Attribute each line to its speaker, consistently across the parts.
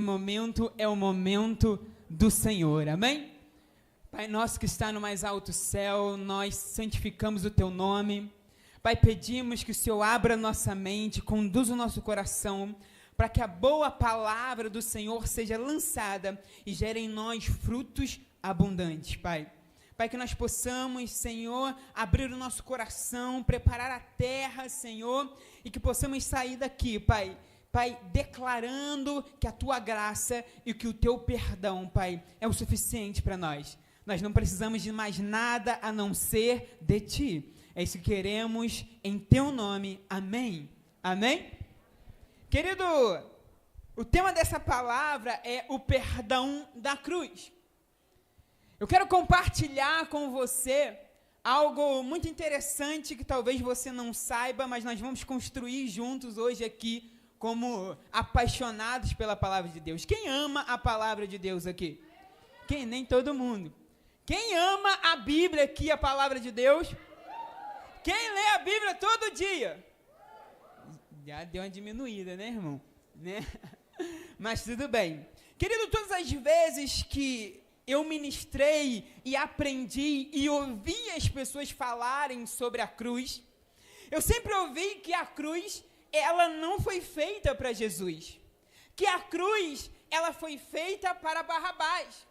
Speaker 1: Momento é o momento do Senhor, amém? Pai nosso que está no mais alto céu, nós santificamos o Teu nome. Pai, pedimos que o Senhor abra nossa mente, conduza o nosso coração, para que a boa palavra do Senhor seja lançada e gere em nós frutos abundantes, Pai. Pai, que nós possamos, Senhor, abrir o nosso coração, preparar a terra, Senhor, e que possamos sair daqui, Pai, declarando que a Tua graça e que o Teu perdão, Pai, é o suficiente para nós. Nós não precisamos de mais nada a não ser de Ti. É isso que queremos em Teu nome. Amém. Amém? Querido, o tema dessa palavra é o perdão da cruz. Eu quero compartilhar com você algo muito interessante que talvez você não saiba, mas nós vamos construir juntos hoje aqui como apaixonados pela palavra de Deus. Quem ama a palavra de Deus aqui? Quem? Nem todo mundo. Quem ama a Bíblia aqui, a palavra de Deus? Quem lê a Bíblia todo dia? Já deu uma diminuída, né, irmão? Né? Mas tudo bem. Querido, todas as vezes que eu ministrei e aprendi e ouvi as pessoas falarem sobre a cruz, eu sempre ouvi que a cruz, ela não foi feita para Jesus, que a cruz, ela foi feita para Barrabás.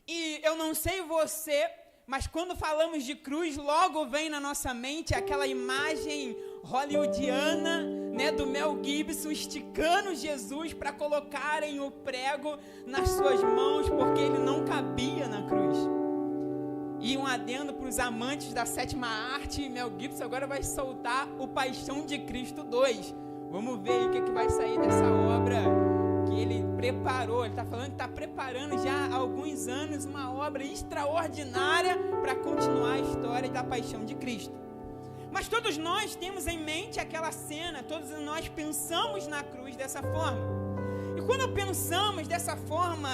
Speaker 1: E eu não sei você, mas quando falamos de cruz, logo vem na nossa mente aquela imagem hollywoodiana, né, do Mel Gibson esticando Jesus para colocarem o prego nas suas mãos, porque ele não cabia na cruz. E um adendo para os amantes da sétima arte, Mel Gibson agora vai soltar o Paixão de Cristo 2. Vamos ver aí o que vai sair dessa obra que ele preparou. Ele está falando que está preparando já há alguns anos uma obra extraordinária para continuar a história da Paixão de Cristo. Mas todos nós temos em mente aquela cena, todos nós pensamos na cruz dessa forma. E quando pensamos dessa forma,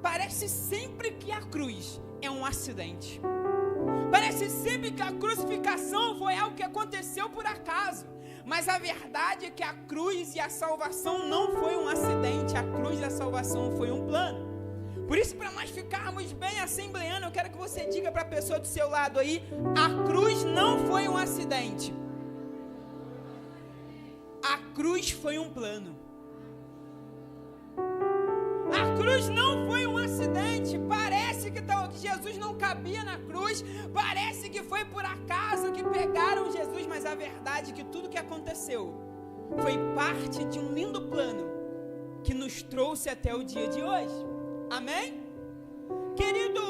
Speaker 1: parece sempre que a cruz é um acidente. Parece sempre que a crucificação foi algo que aconteceu por acaso. Mas a verdade é que a cruz e a salvação não foi um acidente. A cruz da salvação foi um plano. Por isso, para nós ficarmos bem assembleando, eu quero que você diga para a pessoa do seu lado aí: a cruz não foi um acidente. A cruz foi um plano. A cruz não foi um acidente. Parece que Jesus não cabia na cruz. Parece que foi por acaso que pegaram Jesus. Mas a verdade é que tudo que aconteceu foi parte de um lindo plano que nos trouxe até o dia de hoje. Amém? Querido,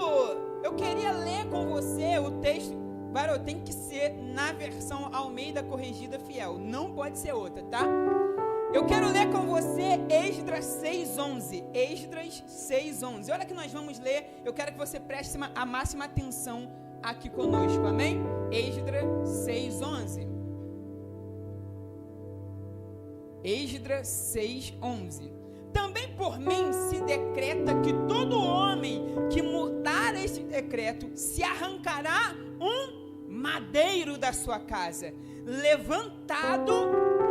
Speaker 1: eu queria ler com você o texto. Varô, tem que ser na versão Almeida Corrigida Fiel. Não pode ser outra, tá? Eu quero ler com você Esdras 6:11. Esdras 6:11. Olha que nós vamos ler. Eu quero que você preste a máxima atenção aqui conosco. Amém? Esdras 6:11. Esdras 6:11. Também por mim se decreta que todo homem que mudar este decreto se arrancará um madeiro da sua casa. Levantado,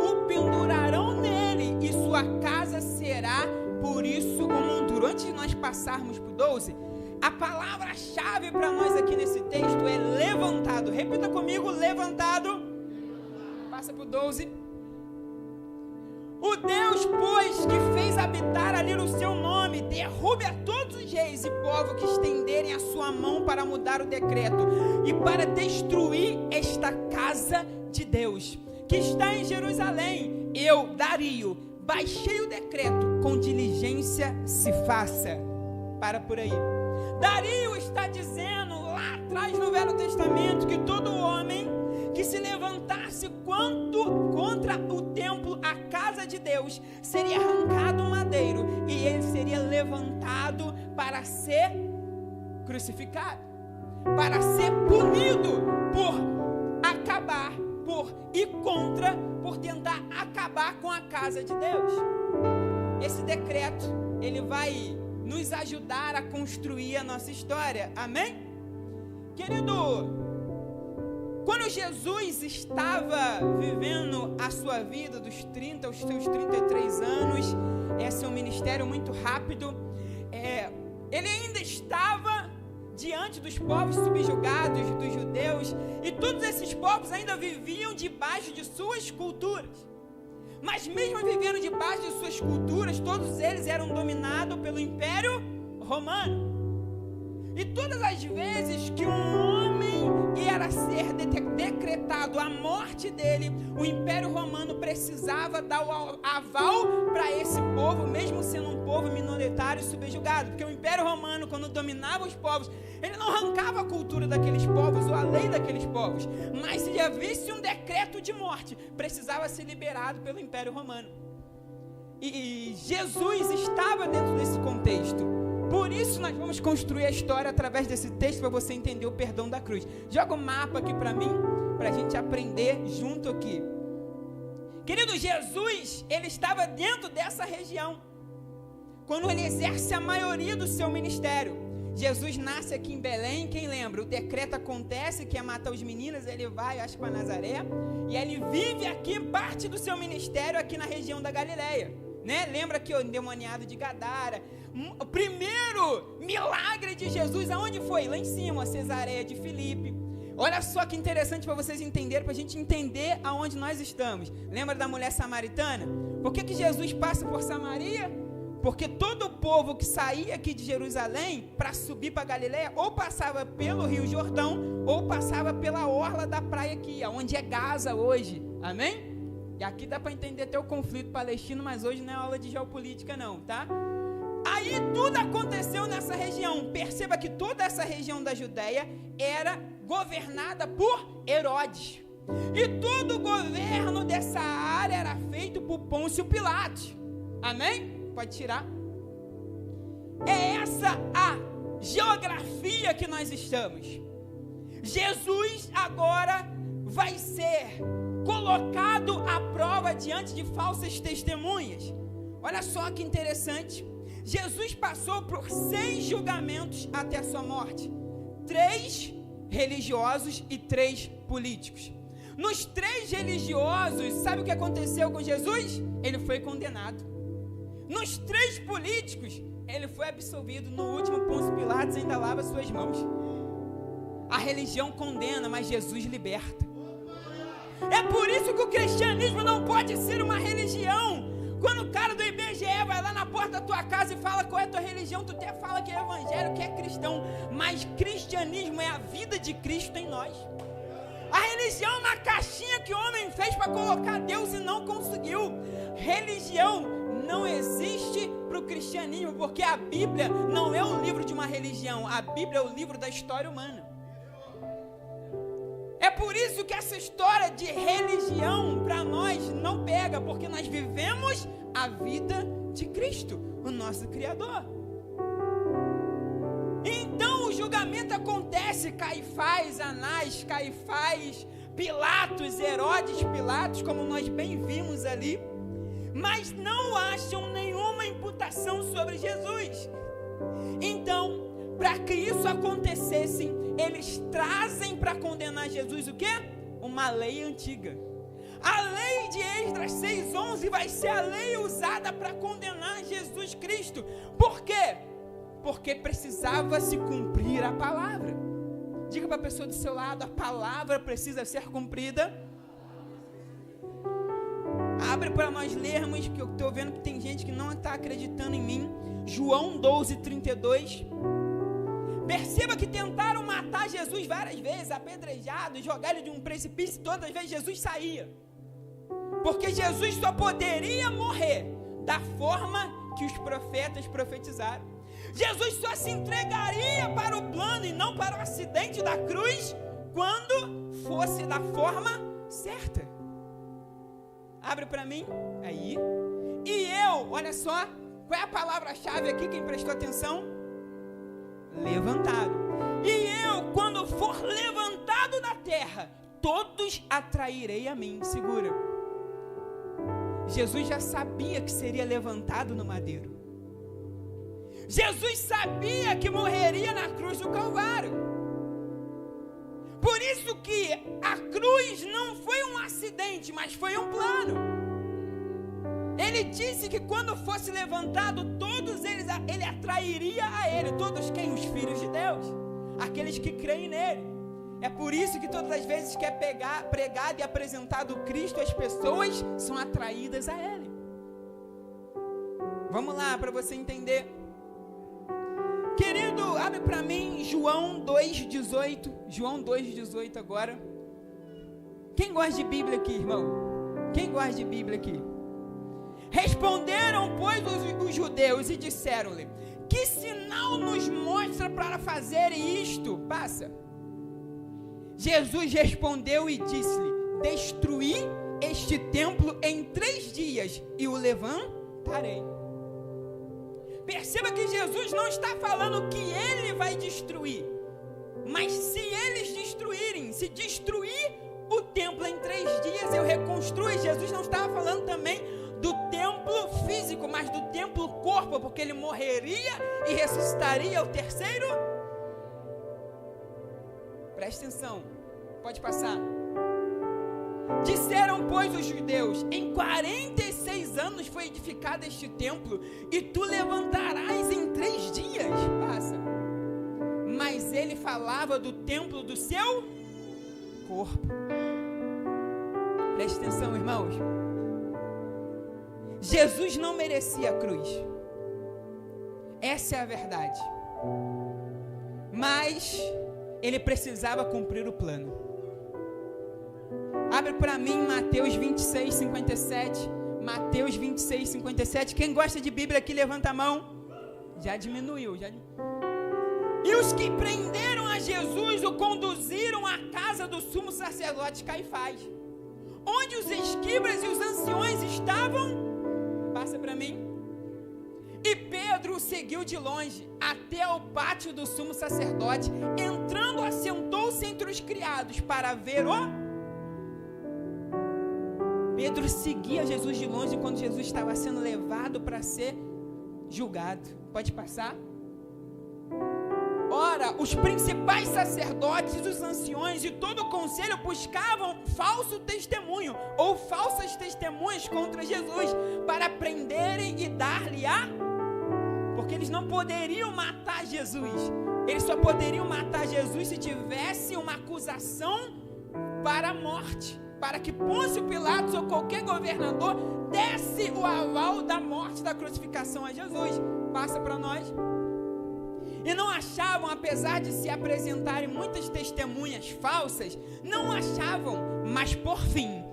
Speaker 1: o pendurarão nele, e sua casa será por isso um monturo. Antes de nós passarmos para o 12, a palavra-chave para nós aqui nesse texto é levantado. Repita comigo: levantado. Passa para o 12. O Deus, pois, que fez habitar ali o seu nome, derrube a todos os reis e povos que estenderem a sua mão para mudar o decreto e para destruir esta casa de Deus, que está em Jerusalém. Eu, Dario, baixei o decreto, com diligência se faça. Para por aí. Dario está dizendo lá atrás no Velho Testamento que todo homem que se levantasse contra o templo, a casa de Deus, seria arrancado um madeiro e ele seria levantado para ser crucificado, para ser punido por acabar, por tentar acabar com a casa de Deus. Esse decreto, ele vai nos ajudar a construir a nossa história. Amém? Querido, quando Jesus estava vivendo a sua vida dos 30 aos seus 33 anos, seu ministério muito rápido. Ele ainda estava diante dos povos subjugados, dos judeus, e todos esses povos ainda viviam debaixo de suas culturas. Mas mesmo vivendo debaixo de suas culturas, todos eles eram dominados pelo Império Romano. E todas as vezes que um homem era ser decretado a morte dele, o Império Romano precisava dar o aval para esse povo, mesmo sendo um povo minoritário e subjugado. Porque o Império Romano, quando dominava os povos, ele não arrancava a cultura daqueles povos ou a lei daqueles povos. Mas se havia um decreto de morte, precisava ser liberado pelo Império Romano. E Jesus estava dentro desse contexto. Por isso nós vamos construir a história através desse texto, para você entender o perdão da cruz. Joga o mapa aqui para mim, para a gente aprender junto aqui. Querido, Jesus, ele estava dentro dessa região, quando ele exerce a maioria do seu ministério. Jesus nasce aqui em Belém, quem lembra? O decreto acontece, que é matar os meninos, ele vai, acho que para Nazaré, e ele vive aqui parte do seu ministério aqui na região da Galileia. Né? Lembra que o endemoniado de Gadara, o primeiro milagre de Jesus, aonde foi? Lá em cima, a Cesareia de Filipe. Olha só que interessante para vocês entenderem, para a gente entender aonde nós estamos. Lembra da mulher samaritana? Por que Jesus passa por Samaria? Porque todo o povo que saía aqui de Jerusalém para subir para Galileia, ou passava pelo Rio Jordão, ou passava pela orla da praia aqui, onde é Gaza hoje. Amém? E aqui dá para entender até o conflito palestino, mas hoje não é aula de geopolítica não, tá? Aí tudo aconteceu nessa região. Perceba que toda essa região da Judéia era governada por Herodes. E todo o governo dessa área era feito por Pôncio Pilatos. Amém? Pode tirar. É essa a geografia que nós estamos. Jesus agora vai ser colocado à prova diante de falsas testemunhas. Olha só que interessante. Jesus passou por 6 julgamentos até a sua morte. 3 religiosos e 3 políticos. Nos 3 religiosos, sabe o que aconteceu com Jesus? Ele foi condenado. Nos 3 políticos, ele foi absolvido. No último, Pôncio Pilatos ainda lava suas mãos. A religião condena, mas Jesus liberta. É por isso que o cristianismo não pode ser uma religião. Quando o cara do IBGE vai lá na porta da tua casa e fala qual é a tua religião, tu até fala que é evangélico, que é cristão, mas cristianismo é a vida de Cristo em nós. A religião é uma caixinha que o homem fez para colocar Deus e não conseguiu. Religião não existe para o cristianismo, porque a Bíblia não é o livro de uma religião, a Bíblia é o livro da história humana. É por isso que essa história de religião para nós não pega, porque nós vivemos a vida de Cristo, o nosso Criador. Então o julgamento acontece, Caifás, Anás, Caifás, Pilatos, Herodes, Pilatos, como nós bem vimos ali, mas não acham nenhuma imputação sobre Jesus. Então, para que isso acontecesse, eles trazem para condenar Jesus o quê? Uma lei antiga. A lei de Esdras 6:11 vai ser a lei usada para condenar Jesus Cristo. Por quê? Porque precisava se cumprir a palavra. Diga para a pessoa do seu lado, a palavra precisa ser cumprida. Abre para nós lermos, que eu estou vendo que tem gente que não está acreditando em mim. João 12:32. Perceba que tentaram matar Jesus várias vezes, apedrejado, jogar ele de um precipício, todas as vezes Jesus saía. Porque Jesus só poderia morrer da forma que os profetas profetizaram. Jesus só se entregaria para o plano e não para o acidente da cruz quando fosse da forma certa. Abre para mim, aí. E eu, olha só, qual é a palavra-chave aqui, quem prestou atenção? Levantado. E eu, quando for levantado da terra, todos atrairei a mim. Segura. Jesus já sabia que seria levantado no madeiro. Jesus sabia que morreria na cruz do Calvário. Por isso que a cruz não foi um acidente, mas foi um plano. Ele disse que quando fosse levantado, todos eles, ele atrairia a ele. Todos quem? Os filhos de Deus, aqueles que creem nele. É por isso que todas as vezes que é pregado e apresentado Cristo, as pessoas são atraídas a ele. Vamos lá, para você entender. Querido, abre para mim João 2,18. João 2,18 agora. Quem gosta de Bíblia aqui, irmão? Quem gosta de Bíblia aqui? Responderam, pois, os judeus e disseram-lhe: que sinal nos mostra para fazer isto? Passa. Jesus respondeu e disse-lhe: destruí este templo em 3 dias e o levantarei. Perceba que Jesus não está falando que ele vai destruir, mas se eles destruírem, se destruir o templo em 3 dias, eu reconstruo. Jesus não estava falando também do templo físico, mas do templo corpo, porque ele morreria e ressuscitaria ao 3º. Presta atenção, pode passar. Disseram, pois, os judeus: em 46 anos foi edificado este templo, e tu levantarás em 3 dias. Passa. Mas ele falava do templo do seu corpo. Presta atenção, irmãos. Jesus não merecia a cruz. Essa é a verdade. Mas ele precisava cumprir o plano. Abre para mim Mateus 26, 57. Mateus 26, 57. Quem gosta de Bíblia aqui, levanta a mão. Já diminuiu. E os que prenderam a Jesus o conduziram à casa do sumo sacerdote Caifás, onde os escribas e os anciões estavam. Passa para mim. E Pedro o seguiu de longe até ao pátio do sumo sacerdote. Entrando, assentou-se entre os criados para ver o... Pedro seguia Jesus de longe quando Jesus estava sendo levado para ser julgado. Pode passar? Ora, os principais sacerdotes, os anciões e todo o conselho buscavam falso testemunho ou falsas testemunhas contra Jesus para prenderem e dar-lhe a... Porque eles não poderiam matar Jesus. Eles só poderiam matar Jesus se tivesse uma acusação para a morte, para que Pôncio Pilatos ou qualquer governador desse o aval da morte, da crucificação a Jesus. Passa para nós. E não achavam, apesar de se apresentarem muitas testemunhas falsas, não achavam, mas por fim,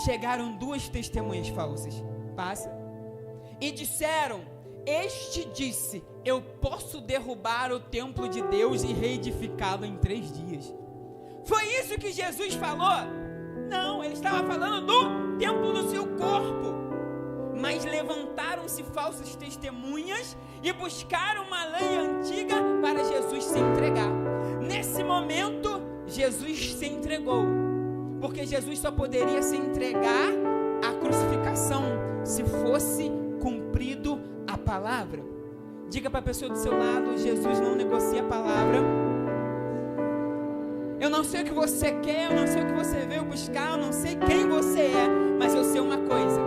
Speaker 1: chegaram 2 testemunhas falsas. Passa. E disseram: este disse, eu posso derrubar o templo de Deus e reedificá-lo em 3 dias. Foi isso que Jesus falou? Não, ele estava falando do templo do seu corpo. Mas levantaram-se falsas testemunhas e buscaram uma lei antiga para Jesus se entregar. Nesse momento, Jesus se entregou, porque Jesus só poderia se entregar à crucificação se fosse cumprido a palavra. Diga para a pessoa do seu lado: Jesus não negocia a palavra. Eu não sei o que você quer, eu não sei o que você veio buscar, eu não sei quem você é, mas eu sei uma coisa: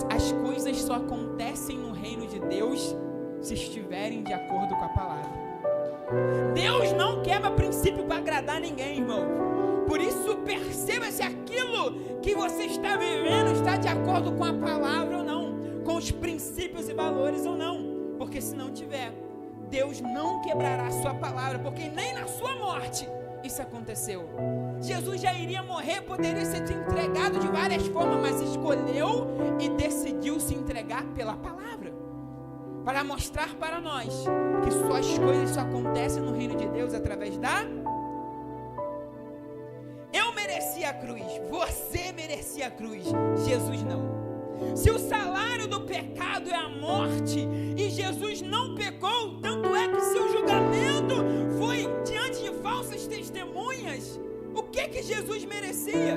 Speaker 1: as coisas só acontecem no reino de Deus se estiverem de acordo com a palavra. Deus não quebra princípio para agradar ninguém, irmão. Por isso, perceba se aquilo que você está vivendo está de acordo com a palavra ou não, com os princípios e valores ou não. Porque se não tiver, Deus não quebrará a sua palavra, porque nem na sua morte isso aconteceu. Jesus já iria morrer, poderia ser entregado de várias formas, mas escolheu e decidiu se entregar pela palavra, para mostrar para nós que só as coisas só acontecem no reino de Deus através da... Eu merecia a cruz, você merecia a cruz, Jesus não. Se o salário do pecado é a morte e Jesus não pecou, tanto é que seu julgamento foi diante de falsas testemunhas, o que Jesus merecia?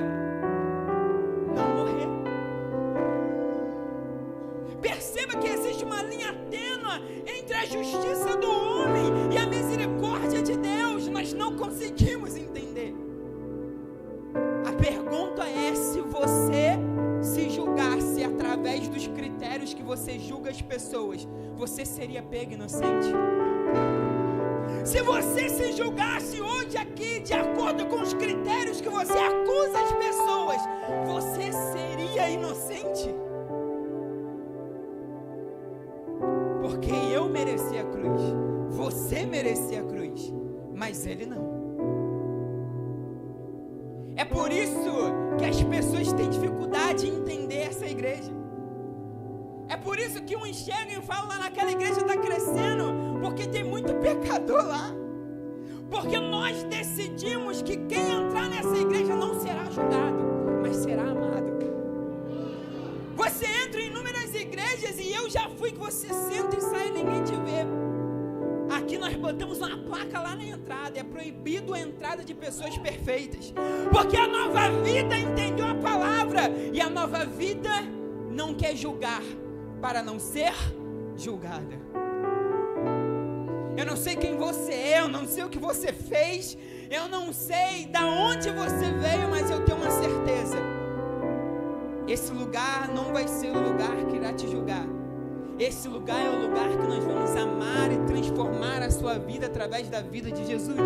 Speaker 1: Não morrer. Perceba que existe uma linha tênue entre a justiça do homem e a misericórdia de Deus. Nós não conseguimos entender. A pergunta é se você se julgasse através dos critérios você julga as pessoas, você seria pego inocente? Se você se julgasse hoje aqui de acordo com os critérios que você acusa as pessoas, você seria inocente? Porque eu mereci a cruz, você merecia a cruz, mas ele não. É por isso que as pessoas têm dificuldade em entender essa igreja. É por isso que uns chegam e falam lá naquela igreja está crescendo, porque tem muito pecador lá. Porque nós decidimos que quem entrar nessa igreja não será julgado, mas será amado. Você entra em inúmeras igrejas e eu já fui que você senta e sai e ninguém te vê. Aqui nós botamos uma placa lá na entrada, é proibido a entrada de pessoas perfeitas, porque a nova vida entendeu a palavra, e a nova vida não quer julgar, para não ser julgada. Eu não sei quem você é, eu não sei o que você fez, eu não sei da onde você veio, mas eu tenho uma certeza: esse lugar não vai ser o lugar que irá te julgar. Esse lugar é o lugar que nós vamos amar e transformar a sua vida através da vida de Jesus.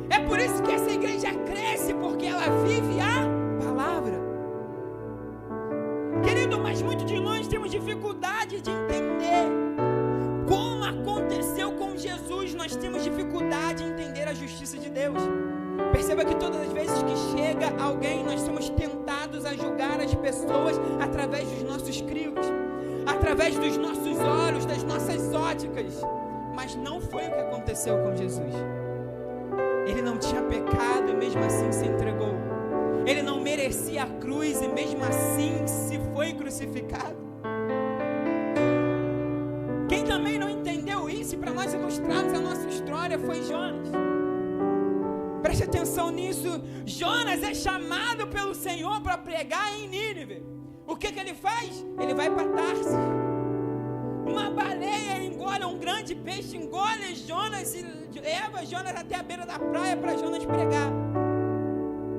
Speaker 1: É por isso que essa igreja cresce, porque ela vive a palavra. Querido, mas muitos de nós temos dificuldade de entender como aconteceu com Jesus. Nós temos dificuldade em entender a justiça de Deus. Perceba que todas as vezes que chega alguém, nós somos tentados a julgar as pessoas através dos nossos crios, através dos nossos olhos, das nossas óticas. Mas não foi o que aconteceu com Jesus. Ele não tinha pecado e mesmo assim se entregou. Ele não merecia a cruz e mesmo assim se foi crucificado. Quem também não entendeu isso, e para nós ilustrarmos a nossa história, foi Jonas. Preste atenção nisso. Jonas é chamado pelo Senhor para pregar em Nínive. O que ele faz? Ele vai para Tarsis. Uma baleia engole, um grande peixe engole Jonas e leva Jonas até a beira da praia para Jonas pregar.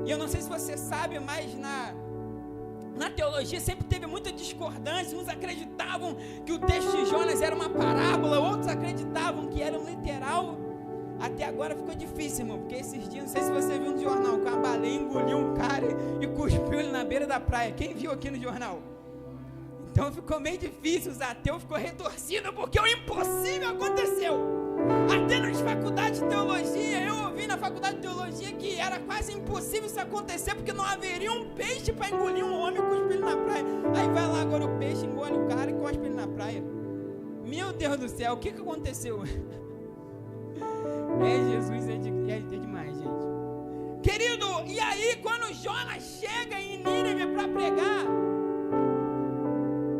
Speaker 1: E eu não sei se você sabe, mas na teologia sempre teve muita discordância. Uns acreditavam que o texto de Jonas era uma parábola, outros acreditavam que era um literal. Até agora ficou difícil, irmão, porque esses dias, não sei se você viu no jornal, que uma baleia engoliu um cara e cuspiu ele na beira da praia. Quem viu aqui no jornal? Então ficou meio difícil, os ateus ficou retorcido, porque o impossível aconteceu. Até nas faculdades de teologia, eu ouvi na faculdade de teologia que era quase impossível isso acontecer, porque não haveria um peixe para engolir um homem e cuspir ele na praia. Aí vai lá agora o peixe, engole o cara e cospe ele na praia. Meu Deus do céu, o que aconteceu? Jesus é demais, gente. Querido, e aí quando Jonas chega em Nínive para pregar,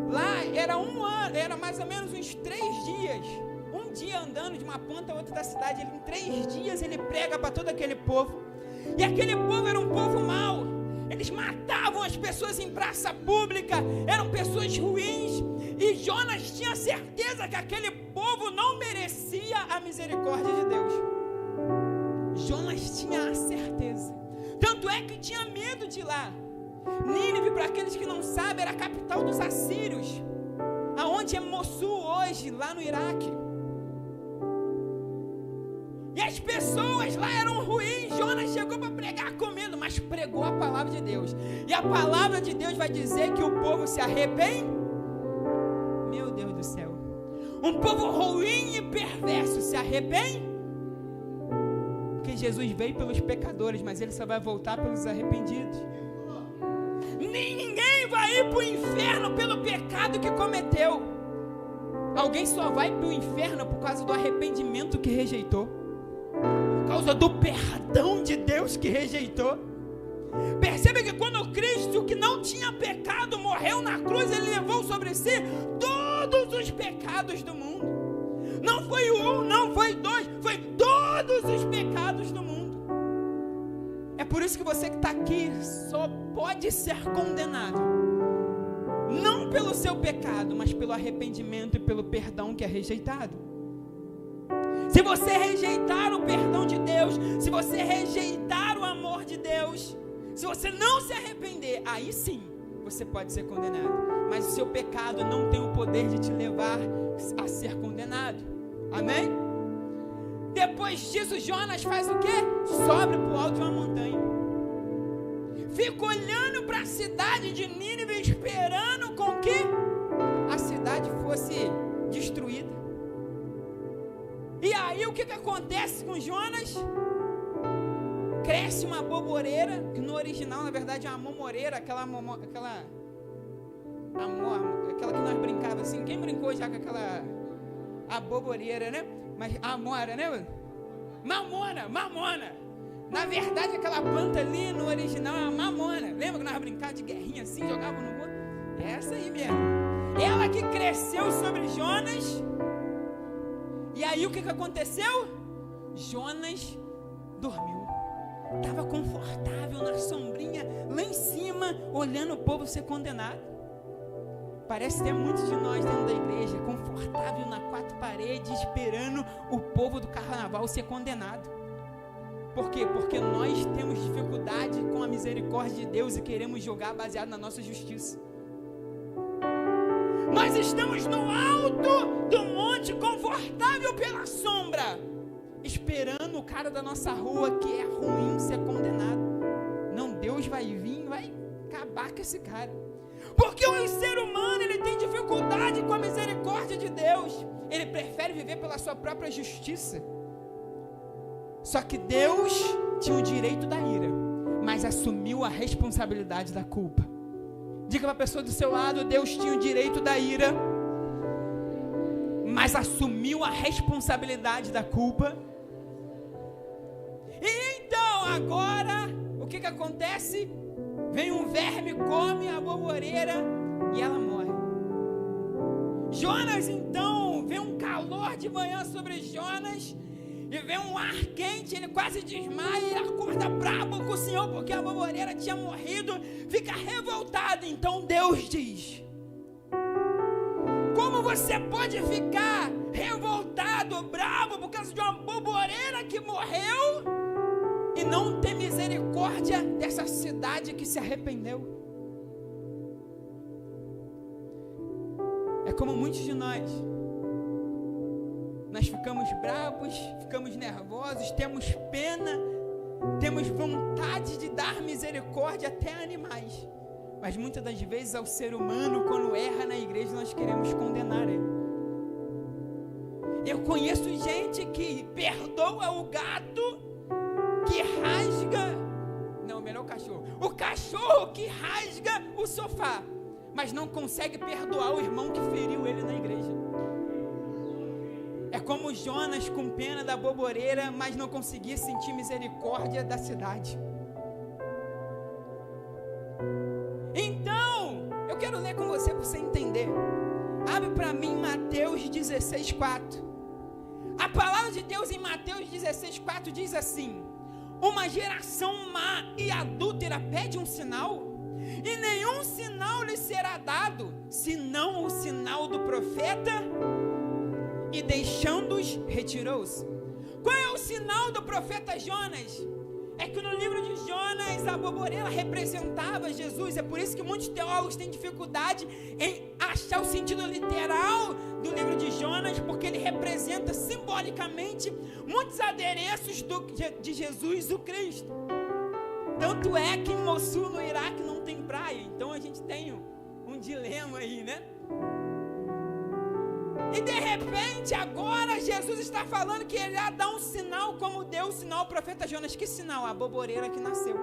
Speaker 1: lá era um ano, era mais ou menos uns 3 dias, um dia andando de uma ponta a outra da cidade. Em 3 dias ele prega para todo aquele povo, e aquele povo era um povo mau. Eles matavam as pessoas em praça pública, eram pessoas ruins, e Jonas tinha certeza que aquele povo não merecia a misericórdia de Deus. Jonas tinha a certeza, tanto é que tinha medo de ir lá. Nínive, para aqueles que não sabem, era a capital dos assírios, aonde é Mossul hoje, lá no Iraque. E as pessoas lá eram ruins. Jonas chegou para pregar com medo, mas pregou a palavra de Deus. E a palavra de Deus vai dizer que o povo se arrepende. Meu Deus do céu. Um povo ruim e perverso se arrepende. Porque Jesus veio pelos pecadores, mas ele só vai voltar pelos arrependidos. Ninguém vai ir para o inferno pelo pecado que cometeu. Alguém só vai para o inferno por causa do arrependimento que rejeitou, por causa do perdão de Deus que rejeitou. Percebe que quando Cristo, que não tinha pecado, morreu na cruz, ele levou sobre si todos os pecados do mundo. Não foi um, não foi 2, foi todos os pecados do mundo. É por isso que você que está aqui só pode ser condenado, não pelo seu pecado, mas pelo arrependimento e pelo perdão que é rejeitado. Se você rejeitar o perdão de Deus, se você rejeitar o amor de Deus, se você não se arrepender, aí sim você pode ser condenado. mas o seu pecado não tem o poder de te levar a ser condenado. Amém? Depois disso, Jonas faz o quê? Sobe para o alto de uma montanha. Fica olhando para a cidade de Nínive, esperando com que a cidade fosse destruída. E aí o que acontece com Jonas? Cresce uma boboreira, que no original na verdade é uma momoreira, aquela que nós brincava assim. Quem brincou já com aquela aboboreira, né? Mas amora, né? Mamona. Na verdade aquela planta ali no original é uma mamona. Lembra que nós brincávamos de guerrinha assim, jogavam no mundo? É essa aí mesmo. Ela que cresceu sobre Jonas. E aí o que aconteceu? Jonas dormiu. Estava confortável na sombrinha, lá em cima, olhando o povo ser condenado. Parece ter muitos de nós dentro da igreja, confortável na quatro paredes, esperando o povo do carnaval ser condenado. Por quê? Porque nós temos dificuldade com a misericórdia de Deus e queremos jogar baseado na nossa justiça. Nós estamos no alto do monte, confortável pela sombra, esperando o cara da nossa rua, que é ruim, ser condenado. Não, Deus vai vir e vai acabar com esse cara. Porque o ser humano, ele tem dificuldade com a misericórdia de Deus. Ele prefere viver pela sua própria justiça. Só que Deus tinha o direito da ira, mas assumiu a responsabilidade da culpa. Diga para a pessoa do seu lado: Deus tinha o direito da ira, mas assumiu a responsabilidade da culpa. E então agora o que acontece? Vem um verme, come a boboreira e ela morre. Jonas então, vem um calor de manhã sobre Jonas, e vem um ar quente, ele quase desmaia e acorda brabo com o Senhor, porque a boboreira tinha morrido, fica revoltado. Então Deus diz: como você pode ficar revoltado, bravo, por causa de uma boboreira que morreu, e não ter misericórdia dessa cidade que se arrependeu? É como muitos de nós ficamos bravos, ficamos nervosos, temos pena, temos vontade de dar misericórdia até a animais, mas muitas das vezes ao ser humano, quando erra na igreja, nós queremos condenar ele. Eu conheço gente que perdoa o gato que rasga, não, melhor o cachorro que rasga o sofá, mas não consegue perdoar o irmão que feriu ele na igreja. É como Jonas com pena da boboreira, mas não conseguia sentir misericórdia da cidade. Então, eu quero ler com você para você entender. Abre para mim Mateus 16:4. A palavra de Deus em Mateus 16:4 diz assim: uma geração má e adúltera pede um sinal, e nenhum sinal lhe será dado, senão o sinal do profeta, e deixando-os, retirou-se. Qual é o sinal do profeta Jonas? É que no livro de Jonas, a boboreira representava Jesus. É por isso que muitos teólogos têm dificuldade em achar o sentido literal do livro de Jonas, porque ele representa simbolicamente muitos adereços de Jesus, o Cristo. Tanto é que em Mossul, no Iraque, não tem praia. Então a gente tem um dilema aí, né? E de repente agora Jesus está falando que ele ia dar um sinal, como deu o sinal ao profeta Jonas. Que sinal? A boboreira que nasceu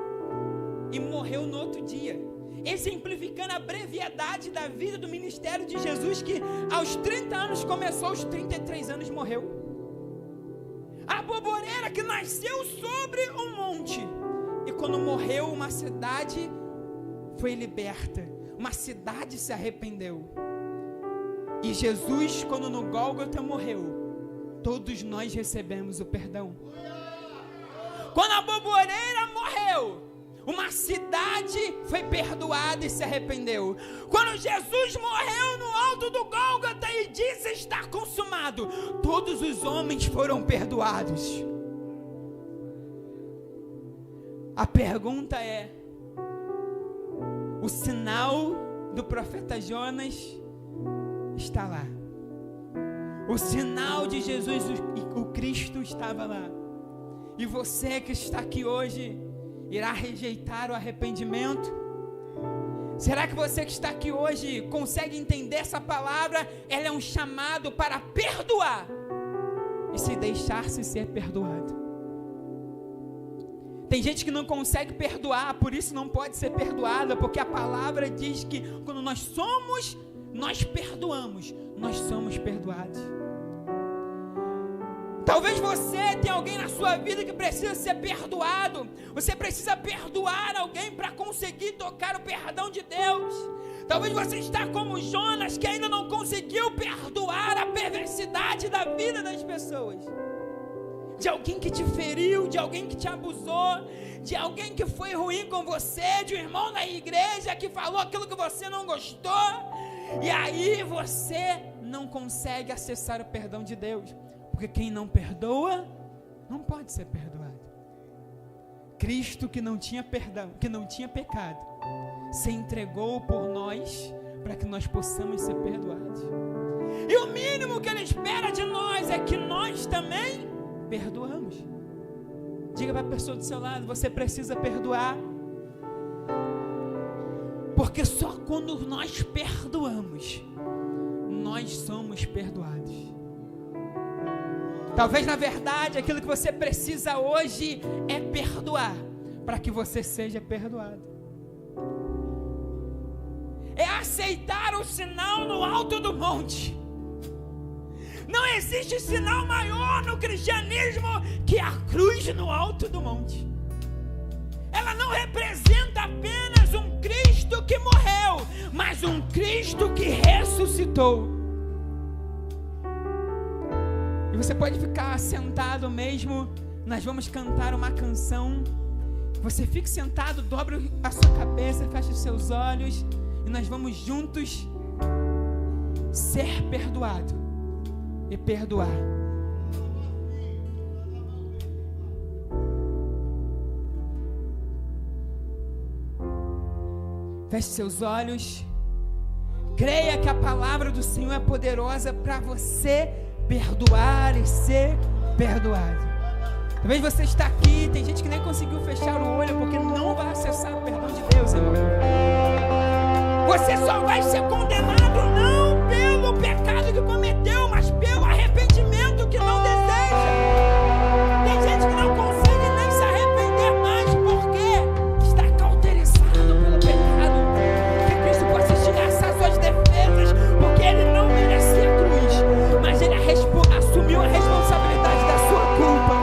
Speaker 1: e morreu no outro dia, exemplificando a brevidade da vida do ministério de Jesus, que aos 30 anos começou, aos 33 anos morreu. A boboreira que nasceu sobre um monte, e quando morreu, uma cidade foi liberta, uma cidade se arrependeu. E Jesus, quando no Gólgota morreu, todos nós recebemos o perdão. Quando a boboreira morreu, uma cidade foi perdoada e se arrependeu. Quando Jesus morreu no alto do Gólgota e disse: está consumado, todos os homens foram perdoados. A pergunta é: o sinal do profeta Jonas está lá. O sinal de Jesus, o Cristo, estava lá. E você que está aqui hoje, irá rejeitar o arrependimento? Será que você que está aqui hoje consegue entender essa palavra? Ela é um chamado para perdoar e se deixar-se ser perdoado. Tem gente que não consegue perdoar, por isso não pode ser perdoada, porque a palavra diz que quando nós perdoamos, nós somos perdoados. Talvez você tenha alguém na sua vida que precisa ser perdoado. Você precisa perdoar alguém para conseguir tocar o perdão de Deus. Talvez você está como Jonas, que ainda não conseguiu perdoar a perversidade da vida das pessoas. De alguém que te feriu, de alguém que te abusou, de alguém que foi ruim com você, de um irmão na igreja que falou aquilo que você não gostou. E aí você não consegue acessar o perdão de Deus. Porque quem não perdoa, não pode ser perdoado. Cristo, que não tinha perdão, que não tinha pecado, se entregou por nós, para que nós possamos ser perdoados. E o mínimo que Ele espera de nós é que nós também perdoamos. Diga para a pessoa do seu lado: você precisa perdoar. Porque só quando nós perdoamos, nós somos perdoados. Talvez, na verdade, aquilo que você precisa hoje é perdoar, para que você seja perdoado. É aceitar o sinal no alto do monte. Não existe sinal maior no cristianismo que a cruz no alto do monte. Ela não representa apenas um Cristo que morreu, mas um Cristo que ressuscitou. E você pode ficar sentado mesmo. Nós vamos cantar uma canção. Você fique sentado, dobre a sua cabeça, feche os seus olhos, e nós vamos juntos ser perdoado e perdoar. Feche seus olhos. Creia que a palavra do Senhor é poderosa para você perdoar e ser perdoado. Talvez você está aqui, tem gente que nem conseguiu fechar o olho porque não vai acessar o perdão de Deus, irmão. Você só vai ser condenado não pelo pecado que cometeu, mas pelo arrependimento que não deseja. Tem gente que não consegue nem se arrepender mais porque está cauterizado pelo pecado. Que Cristo possa estilhaçar suas defesas, porque Ele não merecia a cruz, mas Ele assumiu a responsabilidade da sua culpa.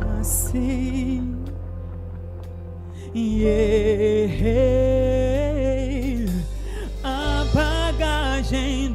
Speaker 1: Nasci e errei, a bagagem